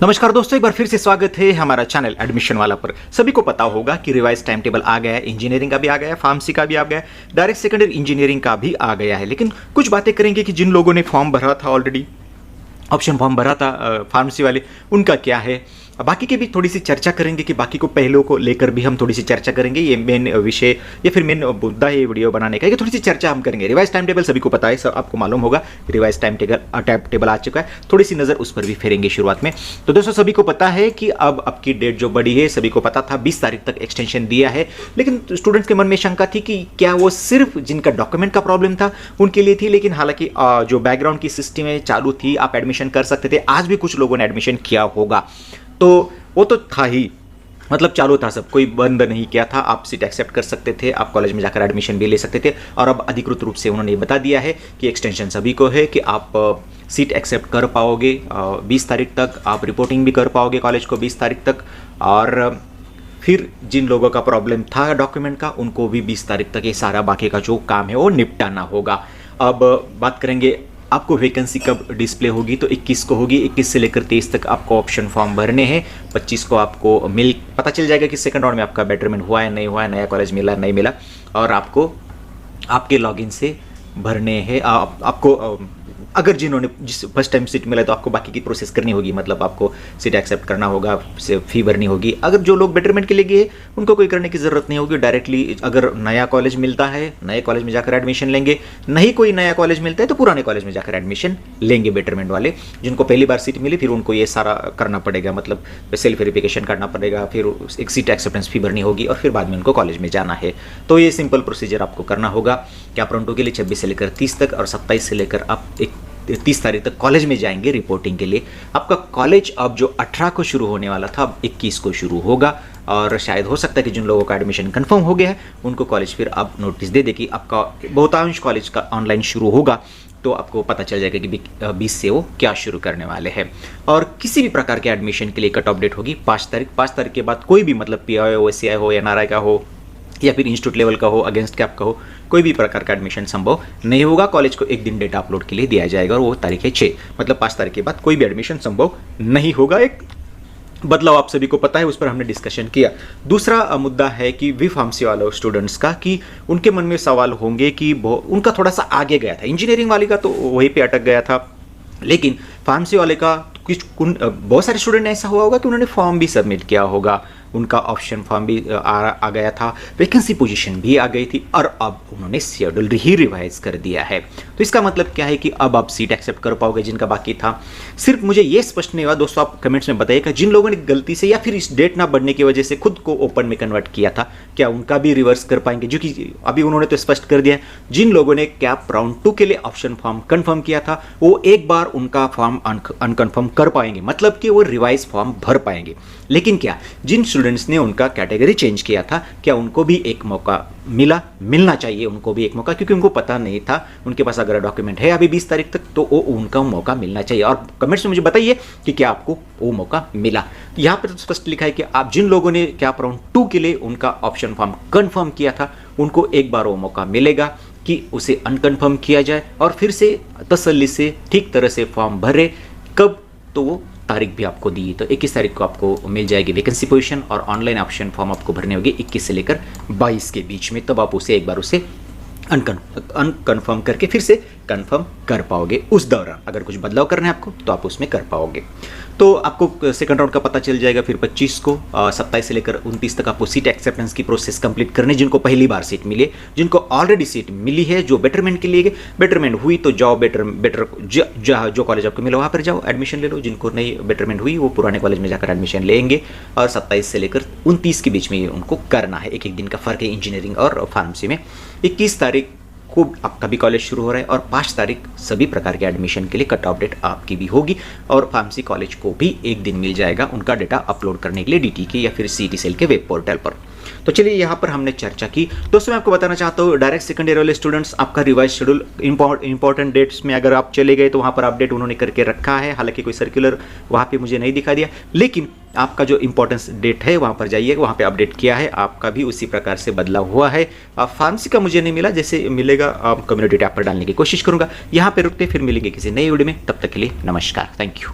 नमस्कार दोस्तों, एक बार फिर से स्वागत है हमारा चैनल एडमिशन वाला पर। सभी को पता होगा कि रिवाइज टाइम टेबल आ गया है, इंजीनियरिंग का भी आ गया है, फार्मेसी का भी आ गया है, डायरेक्ट सेकेंडरी इंजीनियरिंग का भी आ गया है। लेकिन कुछ बातें करेंगे कि जिन लोगों ने फॉर्म भरा था ऑलरेडी, ऑप्शन फॉर्म भरा था फार्मेसी वाले, उनका क्या है। बाकी की भी थोड़ी सी चर्चा करेंगे कि बाकी को पहलों को लेकर भी हम थोड़ी सी चर्चा करेंगे। ये मेन विषय या फिर मेन मुद्दा है ये वीडियो बनाने का, कि थोड़ी सी चर्चा हम करेंगे। रिवाइज टाइम टेबल सभी को पता है, सब आपको मालूम होगा रिवाइज टाइम टेबल आ चुका है, थोड़ी सी नज़र उस पर भी फेरेंगे शुरुआत में। तो दोस्तों सभी को पता है कि अब आपकी डेट जो बढ़ी है, सभी को पता था 20 तारीख तक एक्सटेंशन दिया है। लेकिन स्टूडेंट्स के मन में शंका थी कि क्या वो सिर्फ जिनका डॉक्यूमेंट का प्रॉब्लम था उनके लिए थी। लेकिन हालांकि जो बैकग्राउंड की सिस्टम चालू थी, आप एडमिशन कर सकते थे। आज भी कुछ लोगों ने एडमिशन किया होगा, तो वो तो था ही, मतलब चालू था, सब कोई बंद नहीं किया था। आप सीट एक्सेप्ट कर सकते थे, आप कॉलेज में जाकर एडमिशन भी ले सकते थे। और अब अधिकृत रूप से उन्होंने बता दिया है कि एक्सटेंशन सभी को है कि आप सीट एक्सेप्ट कर पाओगे 20 तारीख तक, आप रिपोर्टिंग भी कर पाओगे कॉलेज को 20 तारीख तक। और फिर जिन लोगों का प्रॉब्लम था डॉक्यूमेंट का, उनको भी 20 तारीख तक ये सारा बाकी का जो काम है वो निपटाना होगा। अब बात करेंगे आपको वैकेंसी कब डिस्प्ले होगी, तो 21 को होगी। 21 से लेकर 23 तक आपको ऑप्शन फॉर्म भरने हैं। 25 को आपको पता चल जाएगा कि सेकंड राउंड में आपका बेटरमेंट हुआ है नहीं हुआ है, नया कॉलेज मिला नहीं मिला। और आपको आपके लॉगिन से भरने हैं। आपको अगर जिन्होंने जिस फर्स्ट टाइम सीट मिला तो आपको बाकी की प्रोसेस करनी होगी, मतलब आपको सीट एक्सेप्ट करना होगा, फी भरनी होगी। अगर जो लोग बेटरमेंट के लिए गए उनको कोई करने की ज़रूरत नहीं होगी, डायरेक्टली अगर नया कॉलेज मिलता है नए कॉलेज में जाकर एडमिशन लेंगे। नहीं कोई नया कॉलेज मिलता है तो पुराने कॉलेज में जाकर एडमिशन लेंगे बेटरमेंट वाले। जिनको पहली बार सीट मिली फिर उनको ये सारा करना पड़ेगा, मतलब सेल्फ वेरिफिकेशन करना पड़ेगा, फिर एक सीट एक्सेप्टेंस फी भरनी होगी और फिर बाद में उनको कॉलेज में जाना है। तो ये सिंपल प्रोसीजर आपको करना होगा। क्या प्रोंटो के लिए 26 से लेकर 30 तक और 27 से लेकर आप 30 तारीख तक कॉलेज में जाएंगे रिपोर्टिंग के लिए। आपका कॉलेज अब जो 18 को शुरू होने वाला था अब 21 को शुरू होगा। और शायद हो सकता है कि जिन लोगों का एडमिशन कंफर्म हो गया है उनको कॉलेज फिर अब नोटिस दे दे कि आपका बहुतांश कॉलेज का ऑनलाइन शुरू होगा। तो आपको पता चल जाएगा कि 20 से वो क्या शुरू करने वाले हैं। और किसी भी प्रकार के एडमिशन के लिए कट ऑफ डेट होगी 5 तारीख। 5 तारीख के बाद कोई भी, मतलब PI हो, SCI हो, NRI का हो या फिर इंस्टीट्यूट लेवल का हो, अगेंस्ट कैप का हो, कोई भी प्रकार का एडमिशन संभव नहीं होगा। कॉलेज को एक दिन डेटा अपलोड के लिए दिया जाएगा और वो तारीख है 6, मतलब 5 तारीख के बाद कोई भी एडमिशन संभव नहीं होगा। एक बदलाव आप सभी को पता है, उस पर हमने डिस्कशन किया। दूसरा मुद्दा है कि वी फार्मेसी वाले स्टूडेंट्स का, कि उनके मन में सवाल होंगे कि उनका थोड़ा सा आगे गया था, इंजीनियरिंग वाले का तो वहीं पे अटक गया था, लेकिन फार्मेसी वाले का बहुत सारे स्टूडेंट ऐसा हुआ होगा कि उन्होंने फॉर्म भी सबमिट किया होगा, उनका ऑप्शन फॉर्म भी आ गया था, वैकेंसी पोजीशन भी आ गई थी और अब उन्होंने शेड्यूल ही रिवाइज कर दिया है। तो इसका मतलब क्या है कि अब आप सीट एक्सेप्ट कर पाओगे जिनका बाकी था। सिर्फ मुझे ये स्पष्ट नहीं हुआ दोस्तों, आप कमेंट्स में बताइएगा, जिन लोगों ने गलती से या फिर इस डेट ना बढ़ने की वजह से खुद को ओपन में कन्वर्ट किया था, क्या उनका भी रिवर्स कर पाएंगे? जो कि अभी उन्होंने तो स्पष्ट कर दिया है, जिन लोगों ने कैप राउंड 2 के लिए ऑप्शन फॉर्म कन्फर्म किया था वो एक बार उनका फॉर्म अनकन्फर्म कर पाएंगे, मतलब कि वो रिवाइज फॉर्म भर पाएंगे। लेकिन क्या जिन स्टूडेंट्स ने उनका कैटेगरी चेंज किया था, क्या उनको भी एक मौका मिलना चाहिए? उनको भी एक मौका, क्योंकि उनको पता नहीं था, उनके पास अगर डॉक्यूमेंट है अभी 20 तारीख तक तो वो उनका मौका मिलना चाहिए। और कमेंट्स में मुझे बताइए कि क्या आपको वो मौका मिला। यहाँ पर स्पष्ट लिखा है कि आप जिन लोगों ने कैप राउंड 2 के लिए उनका ऑप्शन फॉर्म कन्फर्म किया था उनको एक बार वो मौका मिलेगा कि उसे अनकन्फर्म किया जाए और फिर से तसल्ली से ठीक तरह से फॉर्म भरे। कब? तो वो तारीख भी आपको दी, तो 21 तारीख को आपको मिल जाएगी वैकेंसी पोजीशन और ऑनलाइन ऑप्शन फॉर्म आपको भरने होगी 21 से लेकर 22 के बीच में। तब आप उसे एक बार उसे अनकन्फर्म करके फिर से कंफर्म कर पाओगे। उस दौरान अगर कुछ बदलाव करना है आपको तो आप उसमें कर पाओगे। तो आपको सेकंड राउंड का पता चल जाएगा फिर 25 को। 27 से लेकर 29 तक आपको सीट एक्सेप्टेंस की प्रोसेस कंप्लीट करनी, जिनको पहली बार सीट मिली है, जिनको ऑलरेडी सीट मिली है, जो बेटरमेंट के लिए बेटरमेंट हुई तो जाओ जो कॉलेज आपको मिला वहाँ पर जाओ एडमिशन ले लो। जिनको नहीं बेटरमेंट हुई वो पुराने कॉलेज में जाकर एडमिशन लेंगे। और 27 से लेकर 29 के बीच में उनको करना है। एक दिन का फर्क है इंजीनियरिंग और फार्मेसी में। 21 तारीख को आपका भी कॉलेज शुरू हो रहा है और 5 तारीख सभी प्रकार के एडमिशन के लिए कट ऑफ डेट आपकी भी होगी और फार्मेसी कॉलेज को भी एक दिन मिल जाएगा उनका डेटा अपलोड करने के लिए DT के या फिर CT सेल के वेब पोर्टल पर। तो चलिए यहाँ पर हमने चर्चा की। दोस्तों मैं आपको बताना चाहता हूँ, डायरेक्ट सेकंड ईयर वाले स्टूडेंट्स, आपका रिवाइज शेड्यूल इंपॉर्टेंट डेट्स में अगर आप चले गए तो वहाँ पर अपडेट उन्होंने करके रखा है। हालांकि कोई सर्कुलर वहाँ पे मुझे नहीं दिखा दिया, लेकिन आपका जो इंपॉर्टेंस डेट है वहाँ पर जाइए, वहाँ पे अपडेट किया है। आपका भी उसी प्रकार से बदलाव हुआ है। फार्मेसी का मुझे नहीं मिला, जैसे मिलेगा आप कम्युनिटी टैब पर डालने की कोशिश करूँगा। यहाँ पे रुकते फिर मिलेंगे किसी नई वीडियो में, तब तक के लिए नमस्कार, थैंक यू।